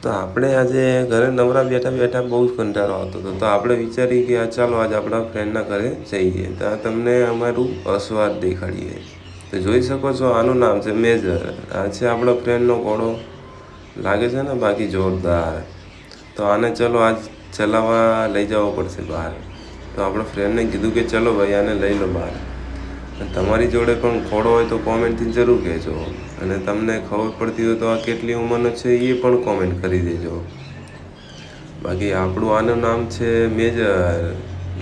તો આપણે આજે ઘરે નવરા બેઠા બેઠા બહુ જ કંટાળો આવતો હતો, તો આપણે વિચારીએ કે ચાલો આજે આપણા ફ્રેન્ડના ઘરે જઈએ. તો આ તમને અમારું અસ્વાદ દેખાડીએ. તો જોઈ શકો છો, આનું નામ છે મેજર. આ છે આપણો ફ્રેન્ડનો ઘોડો. લાગે છે ને બાકી જોરદાર. તો આને ચલો આજ ચલાવવા લઈ જવો પડશે બહાર. તો આપણે ફ્રેન્ડને કીધું કે ચલો ભાઈ આને લઈ લો બહાર. તમારી જોડે પણ ઘોડો હોય તો કોમેન્ટથી જરૂર કહેજો. અને તમને ખબર પડતી હોય તો આ કેટલી ઉંમરનો છે એ પણ કોમેન્ટ કરી દેજો. બાકી આપણું આનું નામ છે મેજર.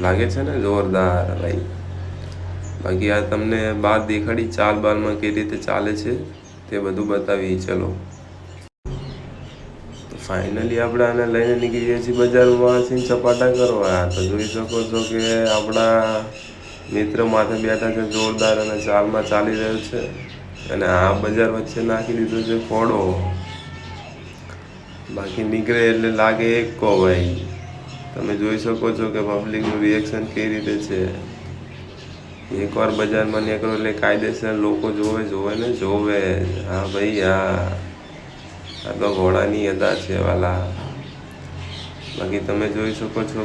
લાગે છે ને જોરદાર ભાઈ. બાકી આ તમને બહાર દેખાડી ચાલ બાલમાં કઈ રીતે ચાલે છે તે બધું બતાવી. ચલો ફાઇનલી આપણે આને લઈને નીકળી ગયા છીએ બજારમાં સપાટા કરવા. તો જોઈ શકો છો કે આપણા મિત્ર માથે બેઠા છે જોરદાર અને ચાલમાં ચાલી રહ્યો છે. અને આ બજાર વચ્ચે નાખી દીધો છે ઘોડો. બાકી નીકળે એટલે લાગે એક કો ભાઈ. તમે જોઈ શકો છો કે પબ્લિકનું રિએક્શન કઈ રીતે છે. એકવાર બજારમાં નીકળો એટલે કાયદેસર લોકો જોવે ને જોવે. હા ભાઈ આ તો ઘોડાની અદા છે વાલા. બાકી તમે જોઈ શકો છો.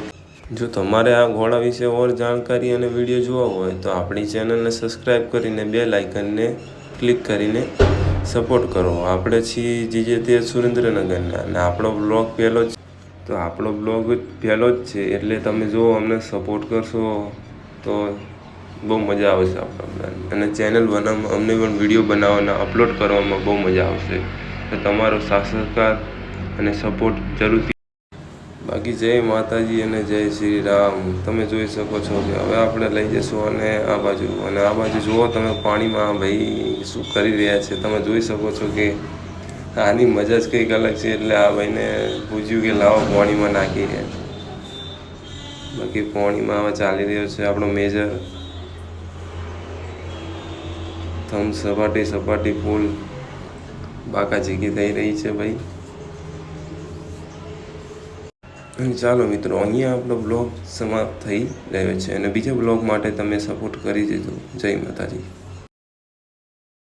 જો તમારે આ ઘોડા વિશે ઓર જાણકારી અને વિડીયો જોવા હોય તો આપણી ચેનલને સબસ્ક્રાઈબ કરીને બેલ આઇકનને ક્લિક કરીને સપોર્ટ કરો. આપણે છીએ GJ13 સુરેન્દ્રનગરના અને આપણો બ્લોગ પહેલો જ છે. એટલે તમે જો અમને સપોર્ટ કરશો તો બહુ મજા આવશે આપણને. અને ચેનલ બનાવવામાં અમને પણ વિડીયો બનાવવાના અપલોડ કરવામાં બહુ મજા આવશે. તો તમારો સાથ સહકાર અને સપોર્ટ જરૂરથી. બાકી જય માતાજી અને જય શ્રી રામ. તમે જોઈ શકો છો કે હવે આપણે લઈ જઈશું અને આ બાજુ જુઓ તમે પાણીમાં ભાઈ શું કરી રહ્યા છે. તમે જોઈ શકો છો કે આની મજા જ કંઈક અલગ છે. એટલે આ ભાઈને પૂછ્યું કે લાવો પાણીમાં નાખી રહ્યા. બાકી પાણીમાં હવે ચાલી રહ્યો છે આપણો મેજર. થમ સપાટી ફૂલ બાકાચીકી થઈ રહી છે ભાઈ. ચાલો મિત્રો, અહીંયા આપણો બ્લોગ સમાપ્ત થઈ રહ્યો છે. અને બીજા બ્લોગ માટે તમે સપોર્ટ કરી દેજો. જય માતાજી.